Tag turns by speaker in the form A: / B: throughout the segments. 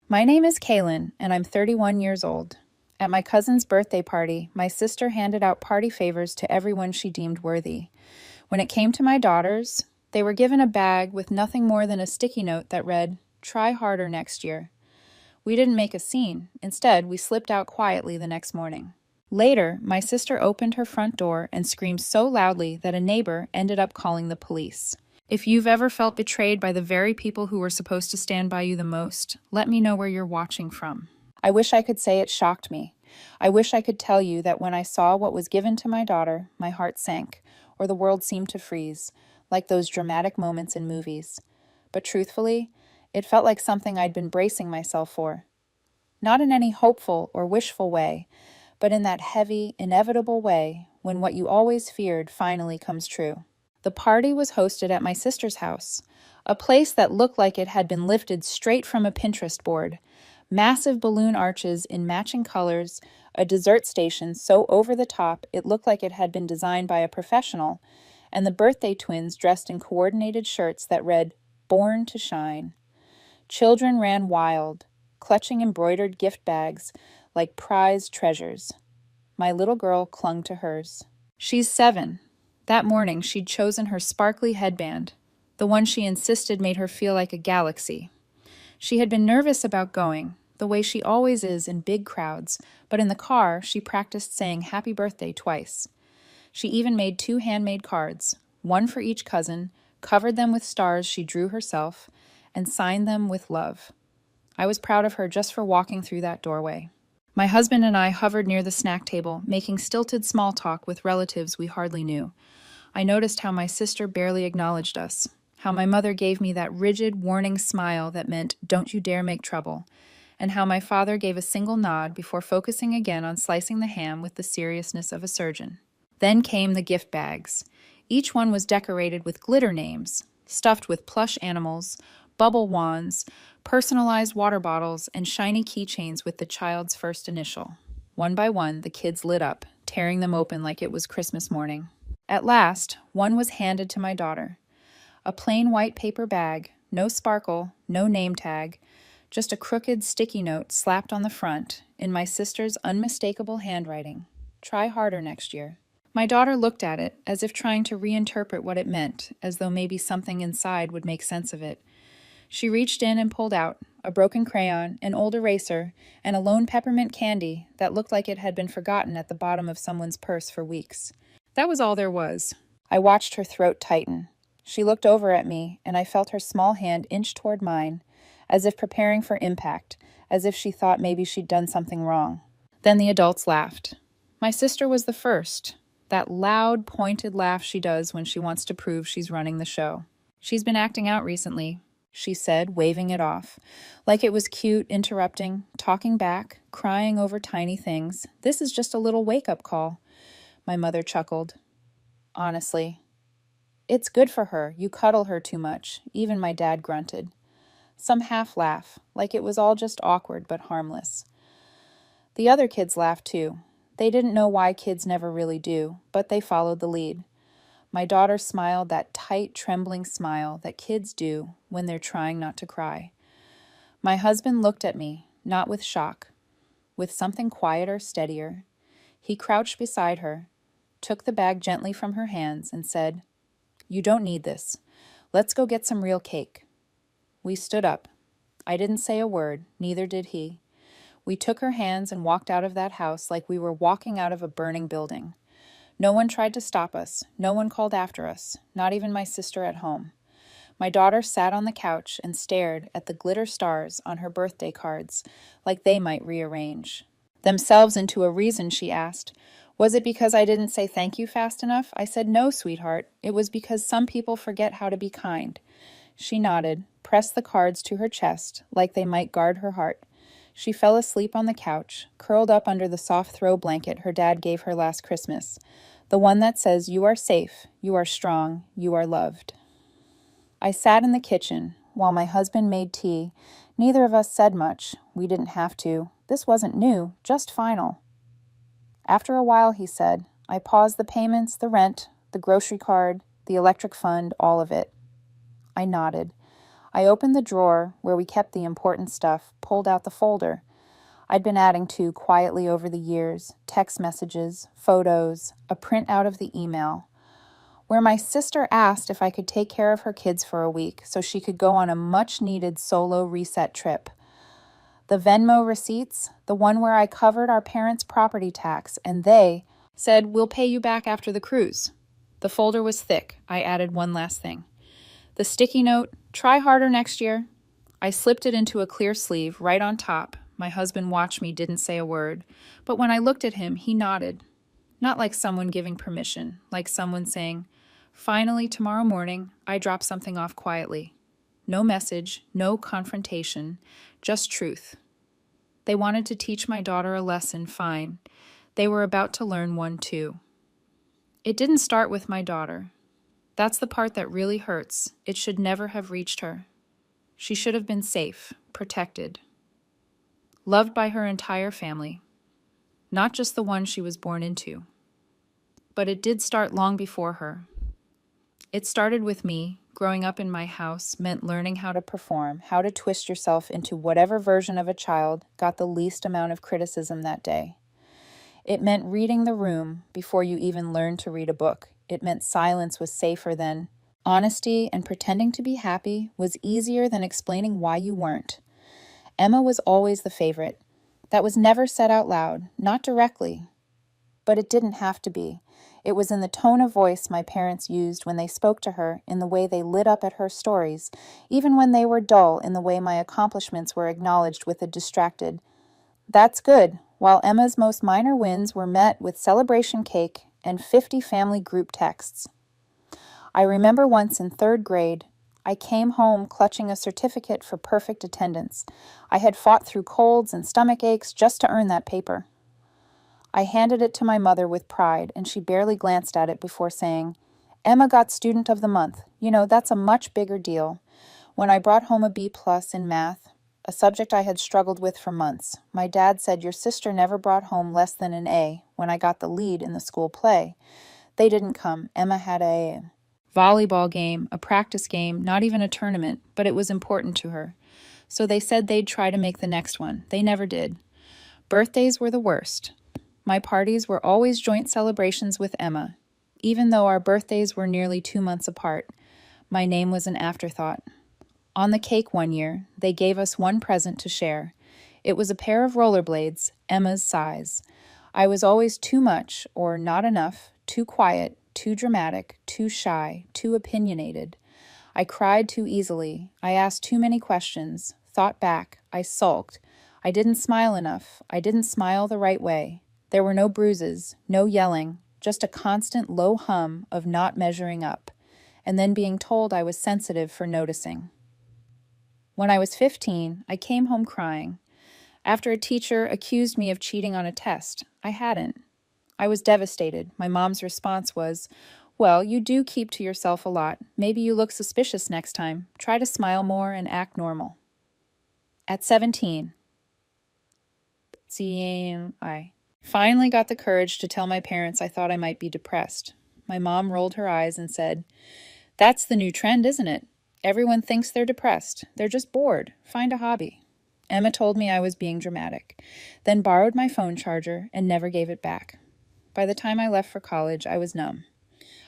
A: My name is Kaylin, and I'm 31 years old. At my cousin's birthday party, my sister handed out party favors to everyone she deemed worthy. When it came to my daughters, they were given a bag with nothing more than a sticky note that read, "Try harder next year." We didn't make a scene. Instead, we slipped out quietly the next morning. Later, my sister opened her front door and screamed so loudly that a neighbor ended up calling the police. If you've ever felt betrayed by the very people who were supposed to stand by you the most, let me know where you're watching from. I wish I could say it shocked me. I wish I could tell you that when I saw what was given to my daughter, my heart sank, or the world seemed to freeze, like those dramatic moments in movies. But truthfully, it felt like something I'd been bracing myself for. Not in any hopeful or wishful way, but in that heavy, inevitable way when what you always feared finally comes true. The party was hosted at my sister's house, a place that looked like it had been lifted straight from a Pinterest board. Massive balloon arches in matching colors, a dessert station so over the top it looked like it had been designed by a professional, and the birthday twins dressed in coordinated shirts that read, "Born to Shine." Children ran wild, clutching embroidered gift bags like prized treasures. My little girl clung to hers. She's 7. That morning, she'd chosen her sparkly headband, the one she insisted made her feel like a galaxy. She had been nervous about going, the way she always is in big crowds, but in the car, she practiced saying happy birthday twice. She even made 2 handmade cards, one for each cousin, covered them with stars she drew herself, and signed them with love. I was proud of her just for walking through that doorway. My husband and I hovered near the snack table, making stilted small talk with relatives we hardly knew. I noticed how my sister barely acknowledged us, how my mother gave me that rigid, warning smile that meant, "Don't you dare make trouble," and how my father gave a single nod before focusing again on slicing the ham with the seriousness of a surgeon. Then came the gift bags. Each one was decorated with glitter names, stuffed with plush animals, bubble wands, personalized water bottles, and shiny keychains with the child's first initial. One by one, the kids lit up, tearing them open like it was Christmas morning. At last, one was handed to my daughter. A plain white paper bag, no sparkle, no name tag, just a crooked sticky note slapped on the front in my sister's unmistakable handwriting. "Try harder next year." My daughter looked at it as if trying to reinterpret what it meant, as though maybe something inside would make sense of it. She reached in and pulled out a broken crayon, an old eraser, and a lone peppermint candy that looked like it had been forgotten at the bottom of someone's purse for weeks. That was all there was. I watched her throat tighten. She looked over at me, and I felt her small hand inch toward mine, as if preparing for impact, as if she thought maybe she'd done something wrong. Then the adults laughed. My sister was the first, that loud, pointed laugh she does when she wants to prove she's running the show. "She's been acting out recently," she said, waving it off, like it was cute, interrupting, talking back, crying over tiny things. "This is just a little wake-up call." My mother chuckled. "Honestly, it's good for her. You cuddle her too much." Even my dad grunted. Some half laugh, like it was all just awkward but harmless. The other kids laughed too. They didn't know why kids never really do, but they followed the lead. My daughter smiled that tight, trembling smile that kids do when they're trying not to cry. My husband looked at me, not with shock, with something quieter, steadier. He crouched beside her, took the bag gently from her hands, and said, "You don't need this. Let's go get some real cake." We stood up. I didn't say a word, neither did he. We took her hands and walked out of that house like we were walking out of a burning building. No one tried to stop us. No one called after us, not even my sister at home. My daughter sat on the couch and stared at the glitter stars on her birthday cards, like they might rearrange themselves into a reason, she asked. "Was it because I didn't say thank you fast enough?" I said, "No, sweetheart. It was because some people forget how to be kind." She nodded, pressed the cards to her chest, like they might guard her heart. She fell asleep on the couch, curled up under the soft throw blanket her dad gave her last Christmas, the one that says, "You are safe, you are strong, you are loved." I sat in the kitchen while my husband made tea. Neither of us said much. We didn't have to. This wasn't new, just final. After a while, he said, "I paused the payments, the rent, the grocery card, the electric fund, all of it." I nodded. I opened the drawer where we kept the important stuff, pulled out the folder I'd been adding to quietly over the years, text messages, photos, a printout of the email, where my sister asked if I could take care of her kids for a week so she could go on a much-needed solo reset trip. The Venmo receipts, the one where I covered our parents' property tax, and they said, "We'll pay you back after the cruise." The folder was thick. I added one last thing. The sticky note, "Try harder next year." I slipped it into a clear sleeve right on top. My husband watched me, didn't say a word. But when I looked at him, he nodded. Not like someone giving permission, like someone saying, "Finally, tomorrow morning, I drop something off quietly." No message, no confrontation, just truth. They wanted to teach my daughter a lesson, fine. They were about to learn one too. It didn't start with my daughter. That's the part that really hurts. It should never have reached her. She should have been safe, protected, loved by her entire family, not just the one she was born into. But it did start long before her. It started with me. Growing up in my house meant learning how to perform, how to twist yourself into whatever version of a child got the least amount of criticism that day. It meant reading the room before you even learned to read a book. It meant silence was safer than honesty, and pretending to be happy was easier than explaining why you weren't. Emma was always the favorite. That was never said out loud, not directly. But it didn't have to be. It was in the tone of voice my parents used when they spoke to her, in the way they lit up at her stories, even when they were dull, in the way my accomplishments were acknowledged with a distracted, "That's good," while Emma's most minor wins were met with celebration cake and 50 family group texts. I remember once in 3rd grade, I came home clutching a certificate for perfect attendance. I had fought through colds and stomach aches just to earn that paper. I handed it to my mother with pride, and she barely glanced at it before saying, "Emma got Student of the Month. You know, that's a much bigger deal." When I brought home a B+ in math, a subject I had struggled with for months, my dad said, "Your sister never brought home less than an A when I got the lead in the school play." They didn't come. Emma had a volleyball game, a practice game, not even a tournament, but it was important to her. So they said they'd try to make the next one. They never did. Birthdays were the worst. My parties were always joint celebrations with Emma. Even though our birthdays were nearly 2 months apart, my name was an afterthought. On the cake one year, they gave us one present to share. It was a pair of rollerblades, Emma's size. I was always too much or not enough, too quiet, too dramatic, too shy, too opinionated. I cried too easily. I asked too many questions, thought back. I sulked. I didn't smile enough. I didn't smile the right way. There were no bruises, no yelling, just a constant low hum of not measuring up, and then being told I was sensitive for noticing. When I was 15, I came home crying. After a teacher accused me of cheating on a test, I hadn't. I was devastated. My mom's response was, "Well, you do keep to yourself a lot. Maybe you look suspicious next time. Try to smile more and act normal." At 17, I finally got the courage to tell my parents I thought I might be depressed. My mom rolled her eyes and said, "That's the new trend, isn't it? Everyone thinks they're depressed. They're just bored. Find a hobby." Emma told me I was being dramatic, then borrowed my phone charger and never gave it back. By the time I left for college, I was numb.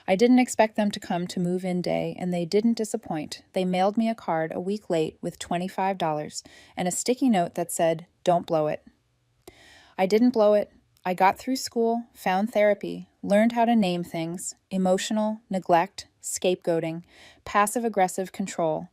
A: I didn't expect them to come to move-in day, and they didn't disappoint. They mailed me a card a week late with $25 and a sticky note that said, "Don't blow it." I didn't blow it. I got through school, found therapy, learned how to name things: emotional, neglect, scapegoating, passive-aggressive control.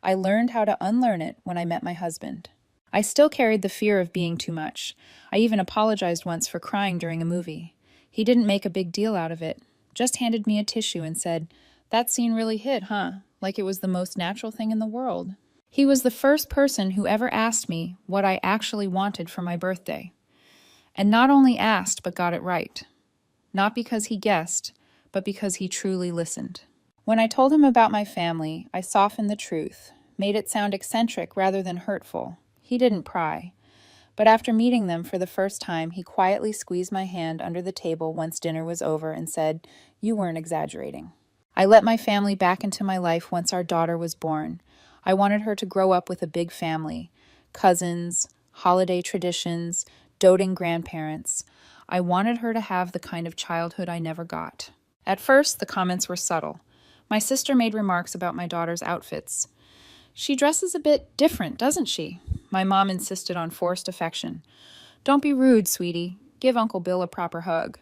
A: I learned how to unlearn it when I met my husband. I still carried the fear of being too much. I even apologized once for crying during a movie. He didn't make a big deal out of it, just handed me a tissue and said, "That scene really hit, huh?" Like it was the most natural thing in the world. He was the first person who ever asked me what I actually wanted for my birthday. And not only asked, but got it right. Not because he guessed, but because he truly listened. When I told him about my family, I softened the truth, made it sound eccentric rather than hurtful. He didn't pry. But after meeting them for the first time, he quietly squeezed my hand under the table once dinner was over and said, "You weren't exaggerating." I let my family back into my life once our daughter was born. I wanted her to grow up with a big family, cousins, holiday traditions, doting grandparents. I wanted her to have the kind of childhood I never got. At first, the comments were subtle. My sister made remarks about my daughter's outfits. "She dresses a bit different, doesn't she?" My mom insisted on forced affection. "Don't be rude, sweetie. Give Uncle Bill a proper hug."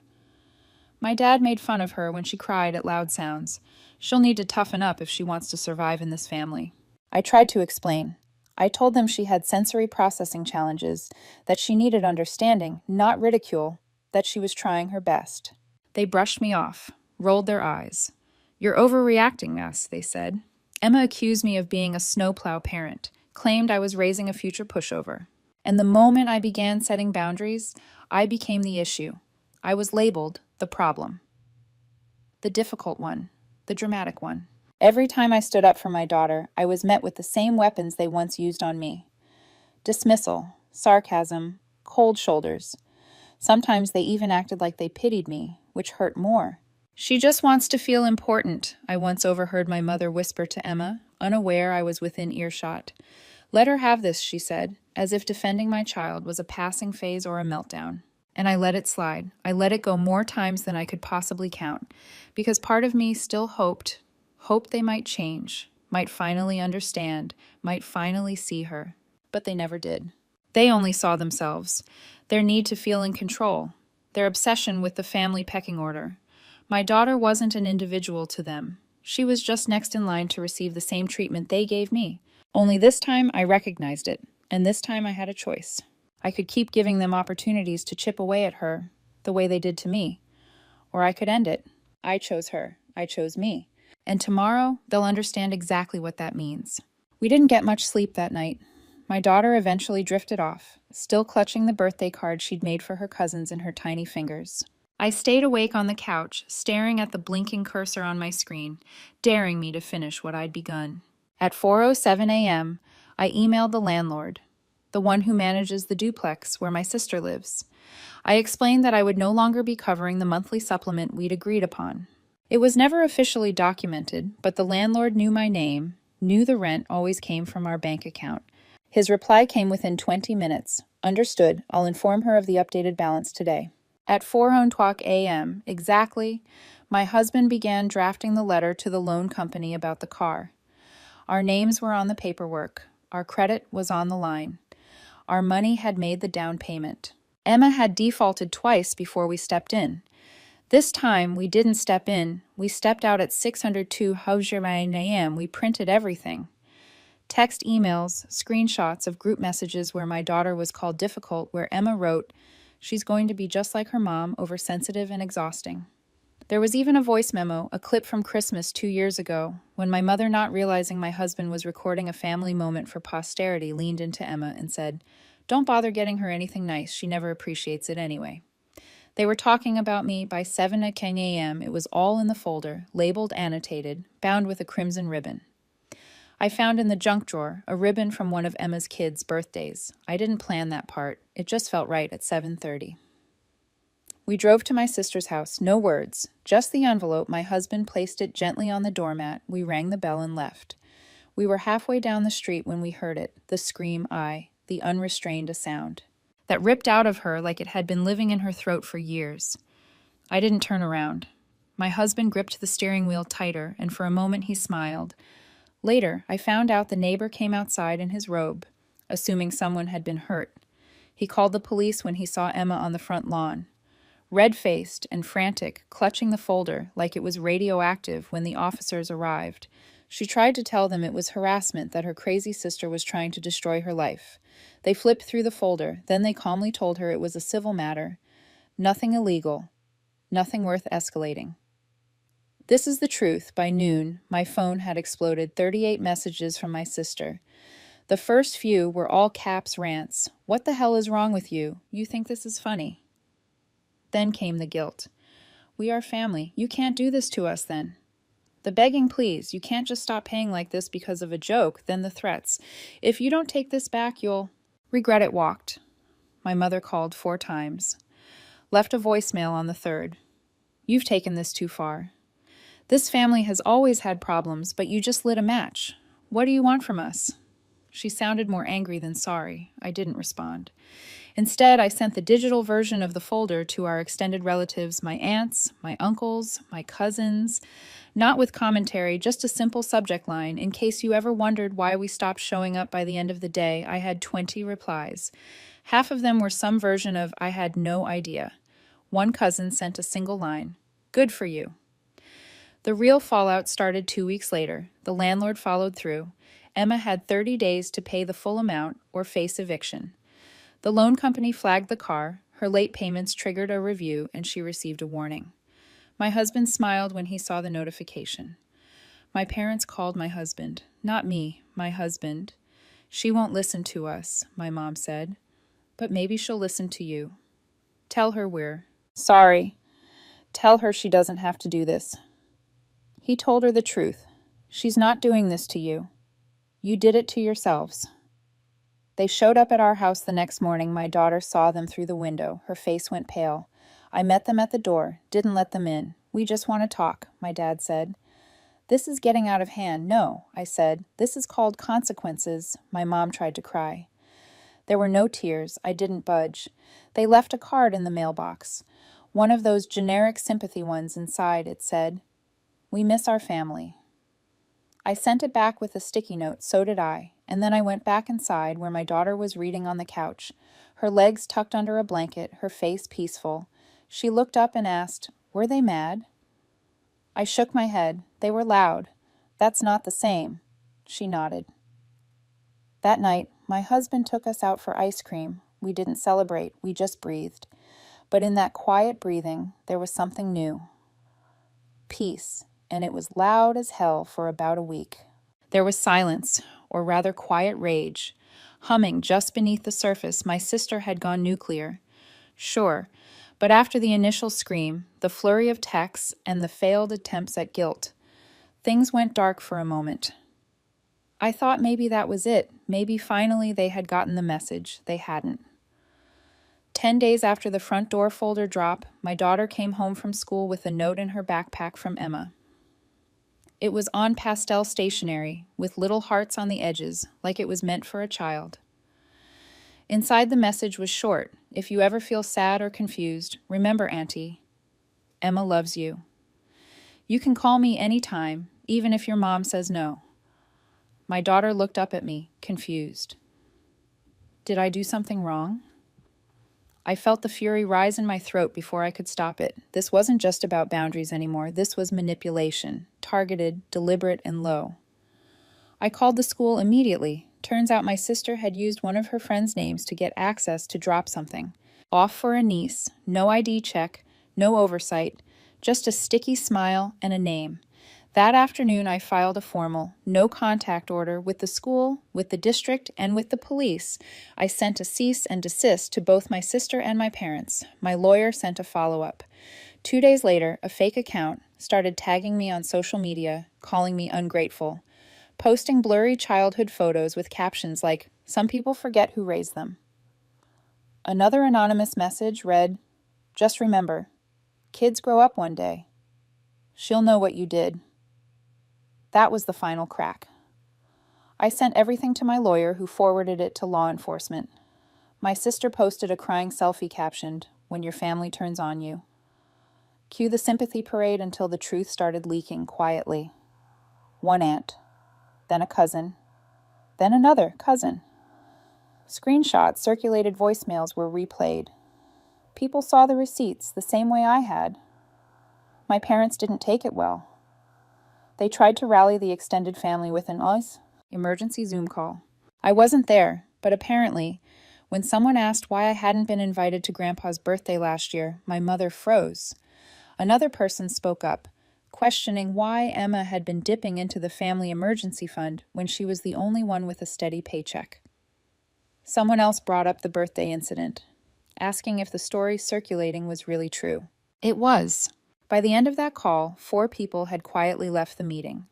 A: My dad made fun of her when she cried at loud sounds. She'll need to toughen up if she wants to survive in this family. I tried to explain. I told them she had sensory processing challenges, that she needed understanding, not ridicule, that she was trying her best. They brushed me off, rolled their eyes. "You're overreacting, Ness," they said. Emma accused me of being a snowplow parent, claimed I was raising a future pushover. And the moment I began setting boundaries, I became the issue. I was labeled the problem. The difficult one, the dramatic one. Every time I stood up for my daughter, I was met with the same weapons they once used on me. Dismissal, sarcasm, cold shoulders. Sometimes they even acted like they pitied me, which hurt more. "She just wants to feel important," I once overheard my mother whisper to Emma, unaware I was within earshot. "Let her have this," she said, as if defending my child was a passing phase or a meltdown. And I let it slide. I let it go more times than I could possibly count, because part of me still hoped they might change, might finally understand, might finally see her. But they never did. They only saw themselves, their need to feel in control, their obsession with the family pecking order. My daughter wasn't an individual to them. She was just next in line to receive the same treatment they gave me. Only this time I recognized it, and this time I had a choice. I could keep giving them opportunities to chip away at her, the way they did to me. Or I could end it. I chose her. I chose me. And tomorrow, they'll understand exactly what that means. We didn't get much sleep that night. My daughter eventually drifted off, still clutching the birthday card she'd made for her cousins in her tiny fingers. I stayed awake on the couch, staring at the blinking cursor on my screen, daring me to finish what I'd begun. At 4:07 a.m., I emailed the landlord, the one who manages the duplex where my sister lives. I explained that I would no longer be covering the monthly supplement we'd agreed upon. It was never officially documented, but the landlord knew my name, knew the rent always came from our bank account. His reply came within 20 minutes. "Understood. I'll inform her of the updated balance today." At 4:00 a.m., exactly, my husband began drafting the letter to the loan company about the car. Our names were on the paperwork. Our credit was on the line. Our money had made the down payment. Emma had defaulted twice before we stepped in. This time, we didn't step in. We stepped out at 602 a.m. We printed everything. Text emails, screenshots of group messages where my daughter was called difficult, where Emma wrote, "She's going to be just like her mom, oversensitive and exhausting." There was even a voice memo, a clip from Christmas 2 years ago, when my mother, not realizing my husband was recording a family moment for posterity, leaned into Emma and said, "Don't bother getting her anything nice. She never appreciates it anyway." They were talking about me. By 7 a.m., it was all in the folder, labeled, annotated, bound with a crimson ribbon. I found in the junk drawer a ribbon from one of Emma's kids' birthdays. I didn't plan that part. It just felt right at 7:30. We drove to my sister's house, no words, just the envelope. My husband placed it gently on the doormat. We rang the bell and left. We were halfway down the street when we heard it, the scream the unrestrained sound that ripped out of her like it had been living in her throat for years. I didn't turn around. My husband gripped the steering wheel tighter, and for a moment he smiled. Later, I found out the neighbor came outside in his robe, assuming someone had been hurt. He called the police when he saw Emma on the front lawn. Red-faced and frantic, clutching the folder like it was radioactive when the officers arrived. She tried to tell them it was harassment, that her crazy sister was trying to destroy her life. They flipped through the folder, then they calmly told her it was a civil matter. Nothing illegal. Nothing worth escalating. This is the truth. By noon, my phone had exploded 38 messages from my sister. The first few were all caps rants. "What the hell is wrong with you? You think this is funny?" Then came the guilt. "We are family. You can't do this to us then." The begging pleas. "You can't just stop paying like this because of a joke." Then the threats. "If you don't take this back, you'll..." Regret it walked. My mother called 4 times. Left a voicemail on the 3rd. "You've taken this too far. This family has always had problems, but you just lit a match. What do you want from us? She sounded more angry than sorry. I didn't respond. Instead, I sent the digital version of the folder to our extended relatives, my aunts, my uncles, my cousins, not with commentary, just a simple subject line. In case you ever wondered why we stopped showing up by the end of the day, I had 20 replies. Half of them were some version of I had no idea. One cousin sent a single line, "Good for you." The real fallout started 2 weeks later. The landlord followed through. Emma had 30 days to pay the full amount or face eviction. The loan company flagged the car, her late payments triggered a review, and she received a warning. My husband smiled when he saw the notification. My parents called my husband. Not me, my husband. "She won't listen to us," my mom said. "But maybe she'll listen to you. Tell her we're sorry. Tell her she doesn't have to do this." He told her the truth. "She's not doing this to you. You did it to yourselves." They showed up at our house the next morning. My daughter saw them through the window. Her face went pale. I met them at the door, didn't let them in. "We just want to talk," my dad said. "This is getting out of hand." "No," I said. "This is called consequences." My mom tried to cry. There were no tears. I didn't budge. They left a card in the mailbox. One of those generic sympathy ones. Inside it said, "We miss our family." I sent it back with a sticky note. So did I. And then I went back inside where my daughter was reading on the couch, her legs tucked under a blanket, her face peaceful. She looked up and asked, "Were they mad?" I shook my head. "They were loud. That's not the same." She nodded. That night, my husband took us out for ice cream. We didn't celebrate. We just breathed. But in that quiet breathing, there was something new. Peace. And it was loud as hell for about a week. There was silence, or rather quiet rage. Humming just beneath the surface, my sister had gone nuclear. Sure, but after the initial scream, the flurry of texts, and the failed attempts at guilt, things went dark for a moment. I thought maybe that was it. Maybe finally they had gotten the message. They hadn't. 10 days after the front door folder drop, my daughter came home from school with a note in her backpack from Emma. It was on pastel stationery, with little hearts on the edges, like it was meant for a child. Inside the message was short. "If you ever feel sad or confused, remember, Auntie, Emma loves you. You can call me any time, even if your mom says no." My daughter looked up at me, confused. Did I do something wrong? I felt the fury rise in my throat before I could stop it. This wasn't just about boundaries anymore. This was manipulation, targeted, deliberate, and low. I called the school immediately. Turns out my sister had used one of her friends' names to get access to drop something. Off for a niece, no ID check, no oversight, just a sticky smile and a name. That afternoon, I filed a formal, no contact order with the school, with the district, and with the police. I sent a cease and desist to both my sister and my parents. My lawyer sent a follow-up. 2 days later, a fake account started tagging me on social media, calling me ungrateful, posting blurry childhood photos with captions like, "Some people forget who raised them." Another anonymous message read, "Just remember, kids grow up one day. She'll know what you did." That was the final crack. I sent everything to my lawyer, who forwarded it to law enforcement. My sister posted a crying selfie captioned, "When your family turns on you." Cue the sympathy parade until the truth started leaking quietly. One aunt, then a cousin, then another cousin. Screenshots, circulated voicemails were replayed. People saw the receipts the same way I had. My parents didn't take it well. They tried to rally the extended family with an emergency Zoom call. I wasn't there, but apparently, when someone asked why I hadn't been invited to Grandpa's birthday last year, my mother froze. Another person spoke up, questioning why Emma had been dipping into the family emergency fund when she was the only one with a steady paycheck. Someone else brought up the birthday incident, asking if the story circulating was really true. It was. By the end of that call, 4 people had quietly left the meeting.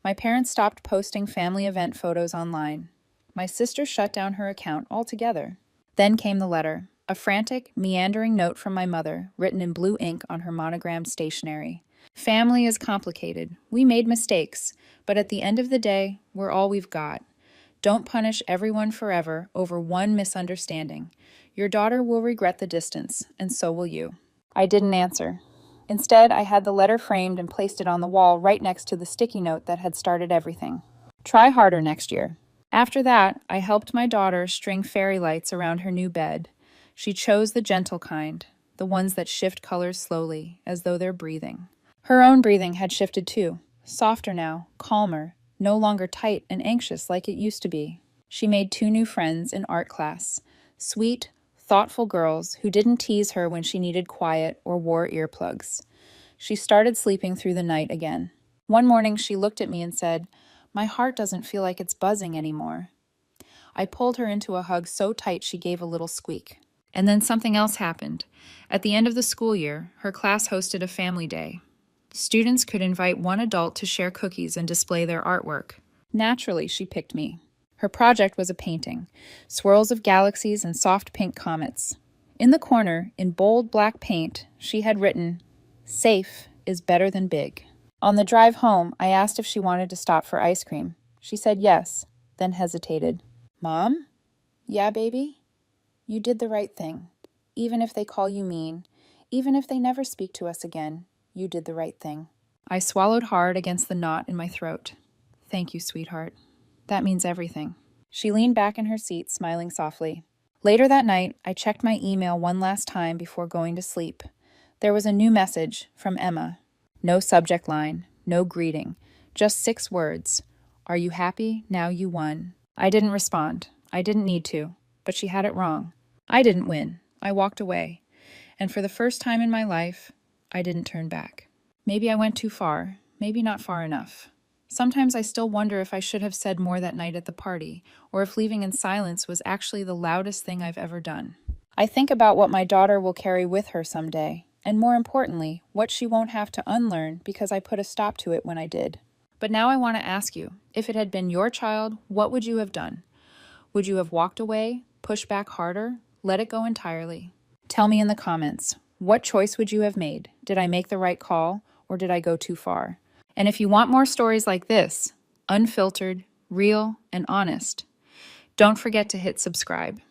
A: My parents stopped posting family event photos online. My sister shut down her account altogether. Then came the letter, a frantic, meandering note from my mother, written in blue ink on her monogrammed stationery. Family is complicated. We made mistakes, but at the end of the day, we're all we've got. Don't punish everyone forever over one misunderstanding. Your daughter will regret the distance, and so will you. I didn't answer. Instead, I had the letter framed and placed it on the wall right next to the sticky note that had started everything. Try harder next year. After that, I helped my daughter string fairy lights around her new bed. She chose the gentle kind, the ones that shift colors slowly, as though they're breathing. Her own breathing had shifted too, softer now, calmer, no longer tight and anxious like it used to be. She made 2 new friends in art class, sweet, thoughtful girls who didn't tease her when she needed quiet or wore earplugs. She started sleeping through the night again. One morning she looked at me and said, "My heart doesn't feel like it's buzzing anymore." I pulled her into a hug so tight she gave a little squeak. And then something else happened. At the end of the school year, her class hosted a family day. Students could invite one adult to share cookies and display their artwork. Naturally, she picked me. Her project was a painting, swirls of galaxies and soft pink comets. In the corner, in bold black paint, she had written, "Safe is better than big." On the drive home, I asked if she wanted to stop for ice cream. She said yes, then hesitated. "Mom?" "Yeah, baby?" "You did the right thing. Even if they call you mean, even if they never speak to us again, you did the right thing." I swallowed hard against the knot in my throat. "Thank you, sweetheart. That means everything." She leaned back in her seat, smiling softly. Later that night, I checked my email one last time before going to sleep. There was a new message from Emma. No subject line, no greeting, just 6 words. "Are you happy now you won?" I didn't respond. I didn't need to, but she had it wrong. I didn't win. I walked away. And for the first time in my life, I didn't turn back. Maybe I went too far, maybe not far enough. Sometimes I still wonder if I should have said more that night at the party, or if leaving in silence was actually the loudest thing I've ever done. I think about what my daughter will carry with her someday, and more importantly, what she won't have to unlearn because I put a stop to it when I did. But now I want to ask you, if it had been your child, what would you have done? Would you have walked away, pushed back harder, let it go entirely? Tell me in the comments, what choice would you have made? Did I make the right call, or did I go too far? And if you want more stories like this, unfiltered, real, and honest, don't forget to hit subscribe.